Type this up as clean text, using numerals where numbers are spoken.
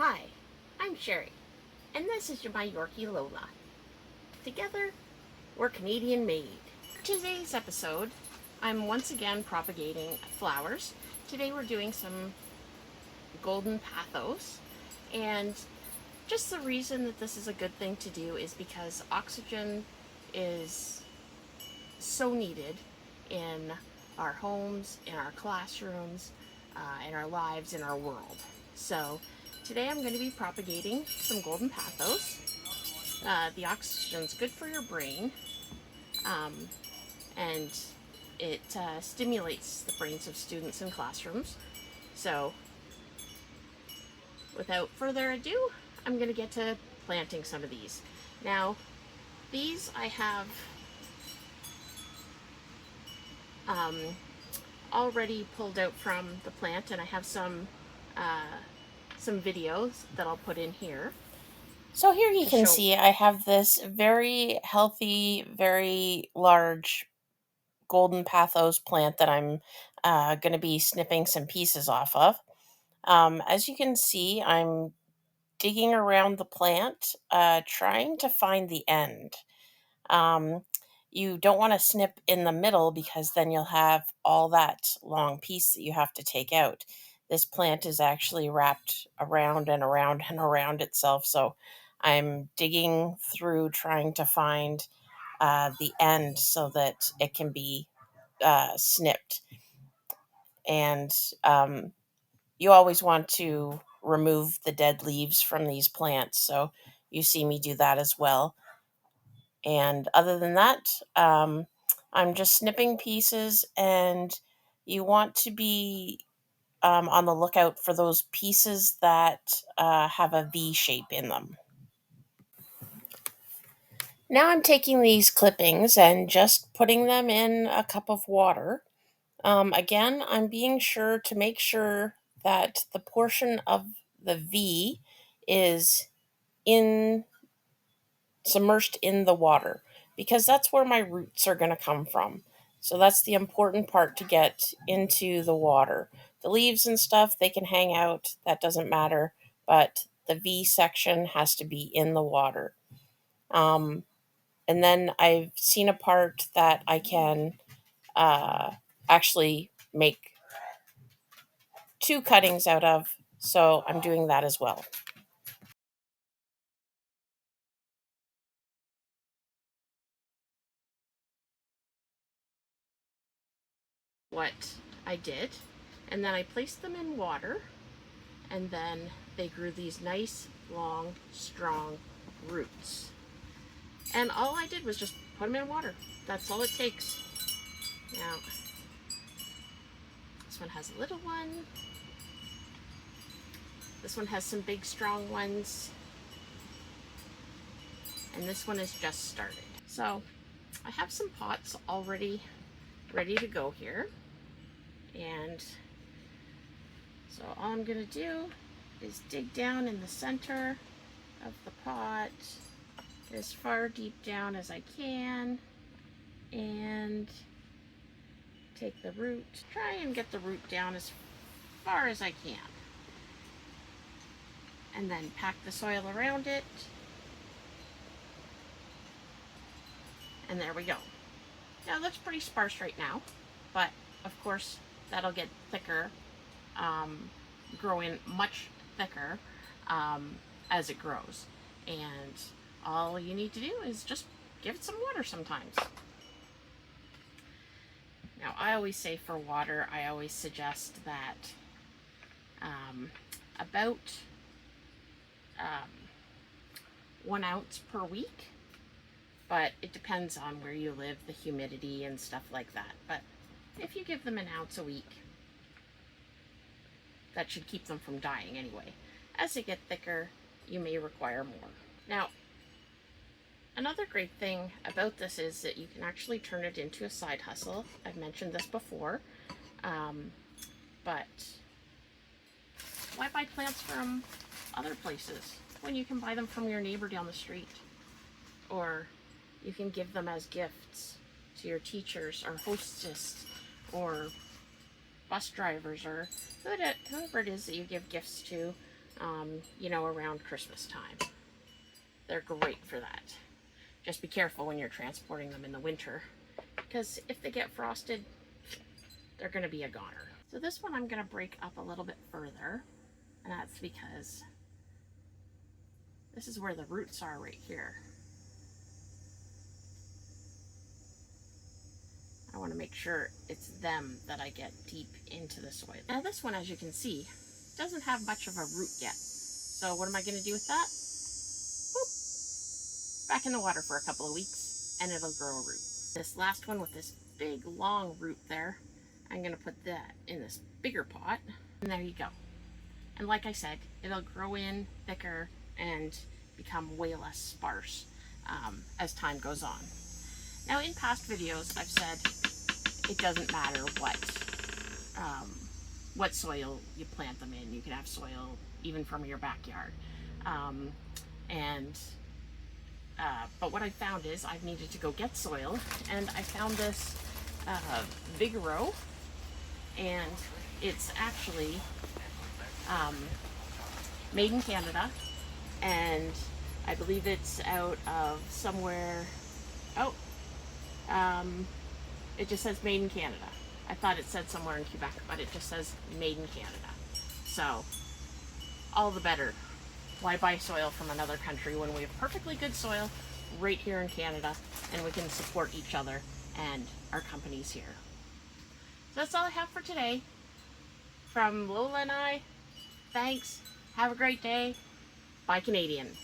Hi, I'm Sherry, and this is my Yorkie Lola. Together, we're Canadian made. For today's episode, I'm once again propagating flowers. Today we're doing some golden pathos, and just the reason that this is a good thing to do is because oxygen is so needed in our homes, in our classrooms, in our lives, in our world. So today I'm going to be propagating some golden pathos. The oxygen's good for your brain, um, and it stimulates the brains of students in classrooms. So without further ado, I'm going to get to planting some of these. Now, these I have um, already pulled out from the plant, and I have some videos that I'll put in here. So here you can see I have this very healthy, very large golden pathos plant that I'm going to be snipping some pieces off of. As you can see, I'm digging around the plant, trying to find the end. Um, you don't want to snip in the middle because then you'll have all that long piece that you have to take out. This plant is actually wrapped around and around and around itself, so I'm digging through trying to find the end so that it can be snipped. And you always want to remove the dead leaves from these plants, so you see me do that as well. And other than that, I'm just snipping pieces, and you want to be on the lookout for those pieces that have a V shape in them. Now I'm taking these clippings and just putting them in a cup of water. Again, I'm being sure to make sure that the portion of the V is in submerged in the water, because that's where my roots are going to come from. So that's the important part, to get into the water. The leaves and stuff, they can hang out, that doesn't matter, but the V section has to be in the water. And then I've seen a part that I can actually make two cuttings out of, so I'm doing that as well. What I did, and then I placed them in water, and then they grew these nice, long, strong roots. And all I did was just put them in water. That's all it takes. Now, this one has a little one. This one has some big, strong ones. And this one is just started. So, I have some pots already ready to go here. And so all I'm going to do is dig down in the center of the pot as far deep down as I can, and take the root, try and get the root down as far as I can, and then pack the soil around it, and there we go. Now it looks pretty sparse right now, but of course that'll get thicker, growing much thicker as it grows, and all you need to do is just give it some water sometimes. Now, I always say for water, I always suggest that about 1 ounce per week, but it depends on where you live, the humidity and stuff like that. But if you give them 1 ounce a week, that should keep them from dying anyway. As they get thicker, you may require more. Now, another great thing about this is that you can actually turn it into a side hustle. I've mentioned this before, but why buy plants from other places when you can buy them from your neighbor down the street? Or you can give them as gifts to your teachers or hostess or bus drivers or whoever it is that you give gifts to. you know, around Christmas time. They're great for that. Just be careful when you're transporting them in the winter, because if they get frosted, they're going to be a goner. So this one I'm going to break up a little bit further, and that's because this is where the roots are right here. I want to make sure it's them that I get deep into the soil. Now this one, as you can see, doesn't have much of a root yet. So what am I going to do with that? Boop. Back in the water for a couple of weeks and it'll grow a root. This last one with this big long root there, I'm going to put that in this bigger pot. And there you go. And like I said, it'll grow in thicker and become way less sparse as time goes on. Now in past videos I've said it doesn't matter what soil you plant them in. You can have soil even from your backyard. But what I found is I've needed to go get soil, and I found this Vigoro, and it's actually made in Canada, and I believe it's out of somewhere, it just says made in Canada. I thought it said somewhere in Quebec, but it just says made in Canada. So, all the better. Why buy soil from another country when we have perfectly good soil right here in Canada, and we can support each other and our companies here. So that's all I have for today. From Lola and I, thanks. Have a great day. Bye, Canadian.